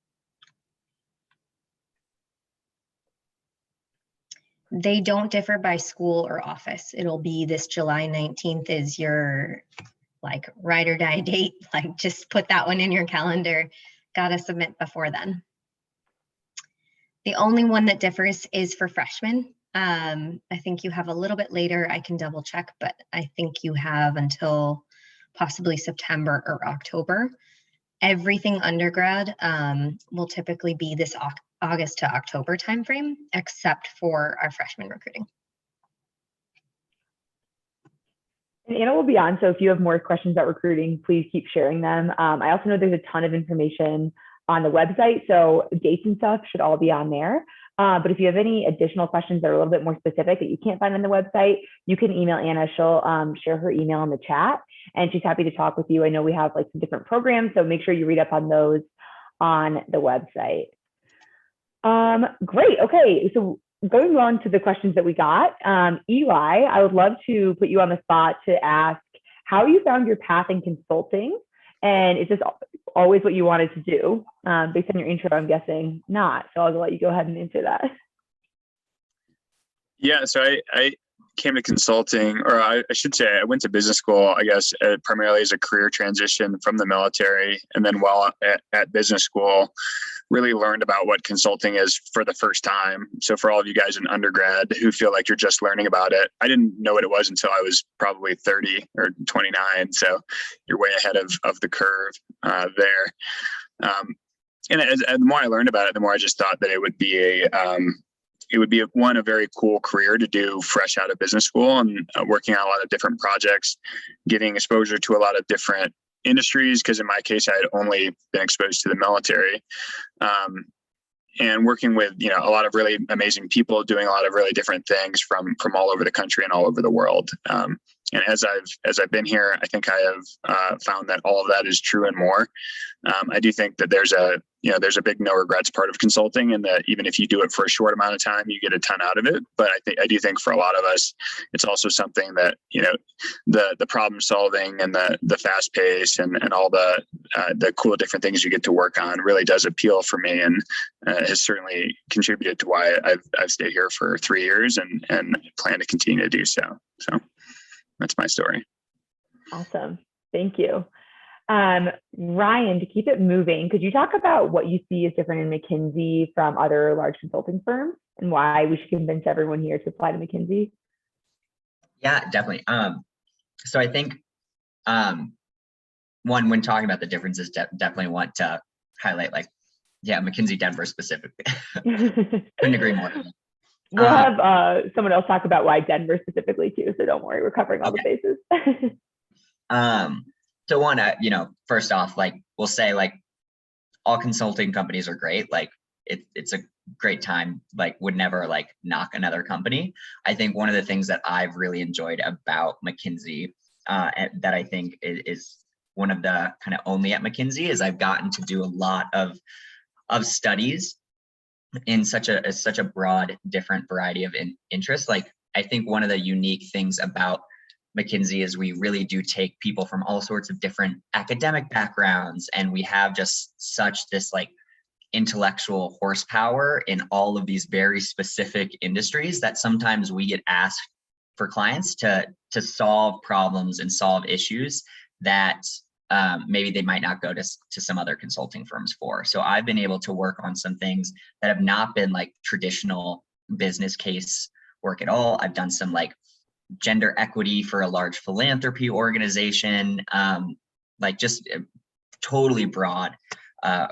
They don't differ by school or office. It'll be this July 19th is your like ride or die date. Like just put that one in your calendar. Gotta submit before then. The only one that differs is for freshmen. I think you have a little bit later. I can double check, but I think you have until possibly September or October. Everything undergrad will typically be this August to October timeframe, except for our freshman recruiting. And Anna will be on, so if you have more questions about recruiting, please keep sharing them. I also know there's a ton of information on the website, so dates and stuff should all be on there. But if you have any additional questions that are a little bit more specific that you can't find on the website, you can email Anna. She'll share her email in the chat, and she's happy to talk with you. I know we have like some different programs, so make sure you read up on those on the website. Great. Okay, so going on to the questions that we got, Eli, I would love to put you on the spot to ask how you found your path in consulting, and is this always what you wanted to do? Based on your intro, I'm guessing not. So I'll let you go ahead and answer that. Yeah, so I came to consulting, or I should say I went to business school, I guess, primarily as a career transition from the military. And then while at business school, really learned about what consulting is for the first time. So for all of you guys in undergrad who feel like you're just learning about it, I didn't know what it was until I was probably 30 or 29. So you're way ahead of the curve there. And the more I learned about it, the more I just thought that it would be a very cool career to do fresh out of business school, and working on a lot of different projects, getting exposure to a lot of different industries. Because in my case, I had only been exposed to the military, and working with a lot of really amazing people doing a lot of really different things from all over the country and all over the world. And as I've been here, I think I have found that all of that is true and more. I do think that there's a big no regrets part of consulting, and that even if you do it for a short amount of time, you get a ton out of it. But I do think for a lot of us, it's also something that the problem solving and the fast pace and all the cool different things you get to work on really does appeal for me, and has certainly contributed to why I've stayed here for 3 years and plan to continue to do so. So that's my story. Awesome. Thank you. Ryan, to keep it moving, could you talk about what you see as different in McKinsey from other large consulting firms, and why we should convince everyone here to apply to McKinsey? Yeah, definitely. So I think when talking about the differences, definitely want to highlight McKinsey Denver specifically. Couldn't agree more. We'll have someone else talk about why Denver specifically too, so don't worry, we're covering all the bases. So one, first off, we'll say all consulting companies are great. It's a great time, would never knock another company. I think one of the things that I've really enjoyed about McKinsey, that I think is one of the kind of only at McKinsey, is I've gotten to do a lot of studies in such a broad, different variety of interests. I think one of the unique things about McKinsey is we really do take people from all sorts of different academic backgrounds, and we have just such this intellectual horsepower in all of these very specific industries that sometimes we get asked for clients to solve problems and solve issues that maybe they might not go to some other consulting firms for. So I've been able to work on some things that have not been traditional business case work at all. I've done some gender equity for a large philanthropy organization, just a totally broad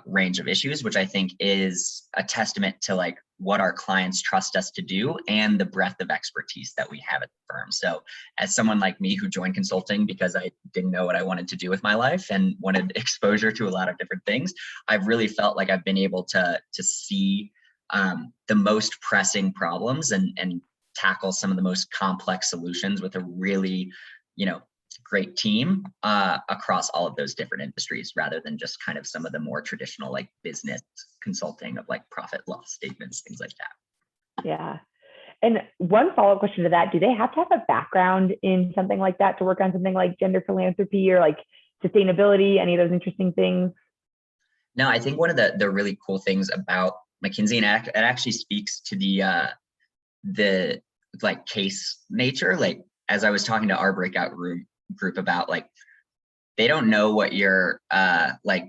range of issues, which I think is a testament to what our clients trust us to do and the breadth of expertise that we have at the firm. So as someone like me who joined consulting because I didn't know what I wanted to do with my life and wanted exposure to a lot of different things, I've really felt like I've been able to see the most pressing problems and tackle some of the most complex solutions with a really, great team across all of those different industries, rather than just kind of some of the more traditional business consulting of profit loss statements, things like that. Yeah. And one follow-up question to that, do they have to have a background in something like that to work on something like gender philanthropy or sustainability, any of those interesting things? No, I think one of the really cool things about McKinsey, and it actually speaks to the case nature, as I was talking to our breakout room group about, they don't know what your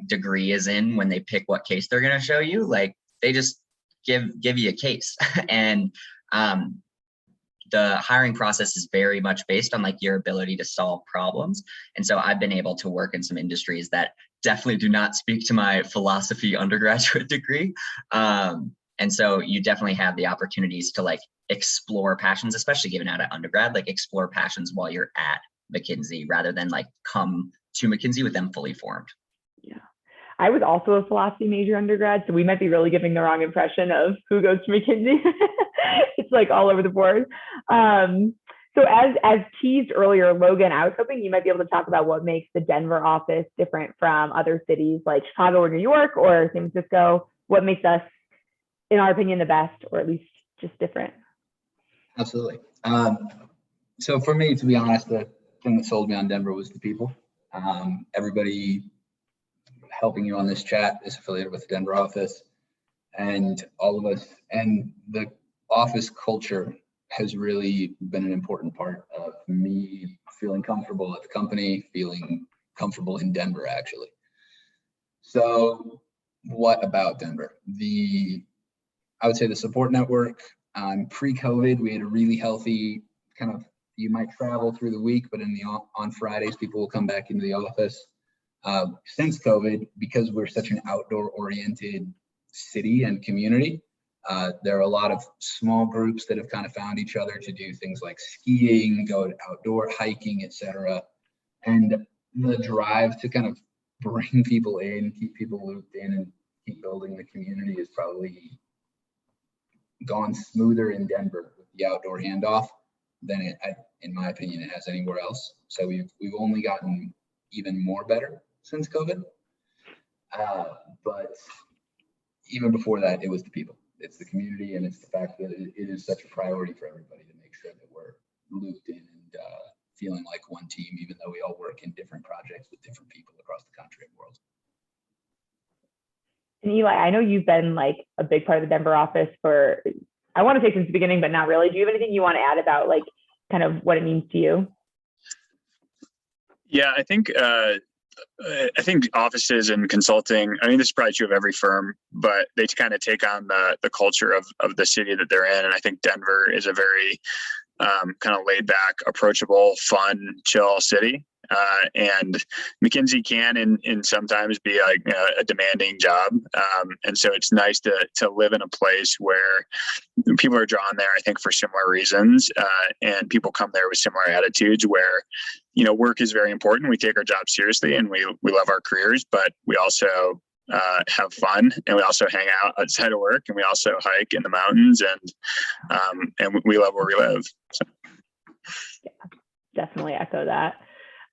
degree is in when they pick what case they're going to show you. They just give you a case. And the hiring process is very much based on your ability to solve problems. And so I've been able to work in some industries that definitely do not speak to my philosophy undergraduate degree. And so you definitely have the opportunities to explore passions, especially given out at undergrad, explore passions while you're at McKinsey, rather than come to McKinsey with them fully formed. Yeah. I was also a philosophy major undergrad, so we might be really giving the wrong impression of who goes to McKinsey. It's all over the board. So as teased earlier, Logan, I was hoping you might be able to talk about what makes the Denver office different from other cities like Chicago or New York or San Francisco. What makes us, in our opinion, the best, or at least just different? Absolutely. So for me, to be honest, the thing that sold me on Denver was the people. Everybody helping you on this chat is affiliated with the Denver office, and all of us, and the office culture has really been an important part of me feeling comfortable at the company, feeling comfortable in Denver, actually. So what about Denver? I would say the support network. Pre-COVID, we had a really healthy kind of, you might travel through the week, but on Fridays, people will come back into the office. Since COVID, because we're such an outdoor-oriented city and community, there are a lot of small groups that have kind of found each other to do things like skiing, go outdoor hiking, etc. And the drive to kind of bring people in, keep people looped in, and keep building the community is probably gone smoother in Denver with the outdoor handoff than in my opinion, it has anywhere else. So we've only gotten even more better since COVID. But even before that, it was the people. It's the community, and it's the fact that it is such a priority for everybody to make sure that we're looped in and feeling like one team, even though we all work in different projects with different people across the country and world. And Eli, I know you've been like a big part of the Denver office for, I want to say since the beginning, but not really. Do you have anything you want to add about like kind of what it means to you? Yeah, I think offices and consulting, I mean, this is probably true of every firm, but they kind of take on the culture of the city that they're in. And I think Denver is a very kind of laid back, approachable, fun, chill city. And McKinsey can in sometimes be like a demanding job. And so it's nice to live in a place where people are drawn there, I think, for similar reasons. And people come there with similar attitudes where, work is very important. We take our job seriously and we love our careers, but we also have fun, and we also hang out outside of work, and we also hike in the mountains, and we love where we live. So. Yeah, definitely echo that.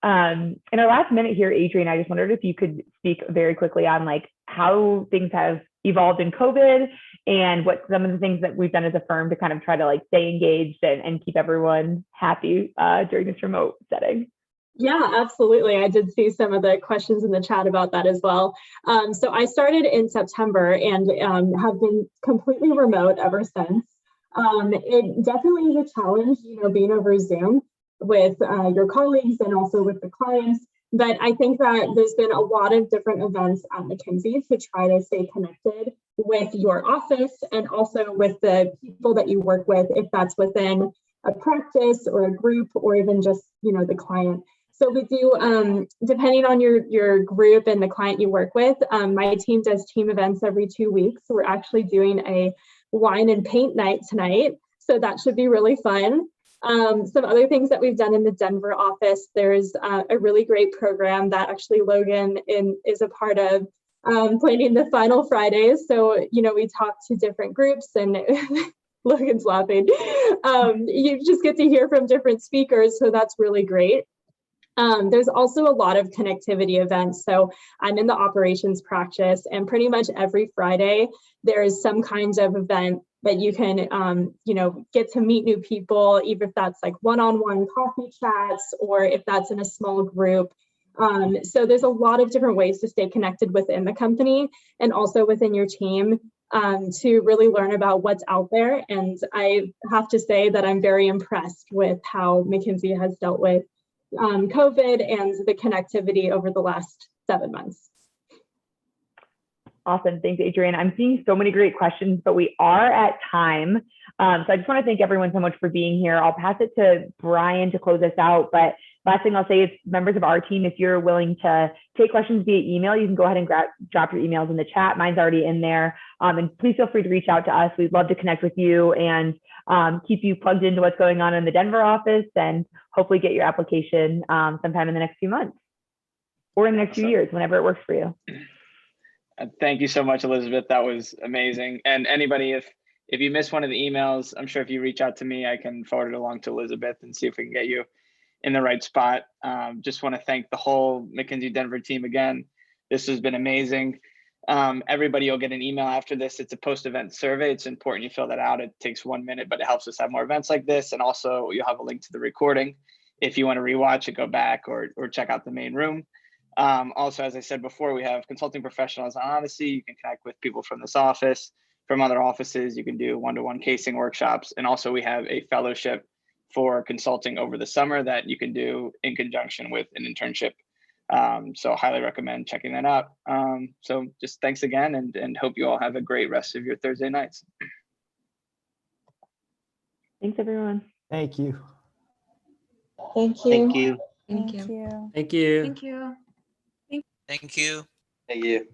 In our last minute here, Adrian, I just wondered if you could speak very quickly on like how things have evolved in COVID and what some of the things that we've done as a firm to kind of try to like stay engaged and keep everyone happy during this remote setting. Yeah, absolutely. I did see some of the questions in the chat about that as well. So I started in September and have been completely remote ever since. It definitely is a challenge, being over Zoom with your colleagues and also with the clients. But I think that there's been a lot of different events at McKinsey to try to stay connected with your office and also with the people that you work with, if that's within a practice or a group or even just, the client. So we do, depending on your group and the client you work with, my team does team events every 2 weeks. We're actually doing a wine and paint night tonight. So that should be really fun. Some other things that we've done in the Denver office, there's a really great program that actually Logan is a part of, planning the Final Fridays. So, we talk to different groups and Logan's laughing. You just get to hear from different speakers. So that's really great. There's also a lot of connectivity events. So I'm in the operations practice, and pretty much every Friday, there is some kind of event that you can, get to meet new people, even if that's like one-on-one coffee chats, or if that's in a small group. So there's a lot of different ways to stay connected within the company and also within your team to really learn about what's out there. And I have to say that I'm very impressed with how McKinsey has dealt with COVID and the connectivity over the last 7 months. Awesome. Thanks, Adrian. I'm seeing so many great questions, but we are at time. So I just want to thank everyone so much for being here. I'll pass it to Brian to close us out. But last thing I'll say is members of our team, if you're willing to take questions via email, you can go ahead and drop your emails in the chat. Mine's already in there. And please feel free to reach out to us. We'd love to connect with you and keep you plugged into what's going on in the Denver office, and hopefully get your application sometime in the next few months or in the next few years, whenever it works for you. Thank you so much, Elizabeth. That was amazing. And anybody, if you missed one of the emails, I'm sure if you reach out to me, I can forward it along to Elizabeth and see if we can get you in the right spot. Just want to thank the whole McKinsey Denver team again. This has been amazing. Everybody will get an email after this. It's a post-event survey. It's important you fill that out. It takes 1 minute, but it helps us have more events like this. And also you'll have a link to the recording. If you want to rewatch it, go back or check out the main room. Also, as I said before, we have consulting professionals on Odyssey. You can connect with people from this office. from other offices. You can do one-to-one casing workshops. And also we have a fellowship for consulting over the summer that you can do in conjunction with an internship. So highly recommend checking that out. So just thanks again, and hope you all have a great rest of your Thursday nights. Thanks, everyone. Thank you. Thank you. Thank you. Thank you. Thank you. Thank you. Thank you. Thank you.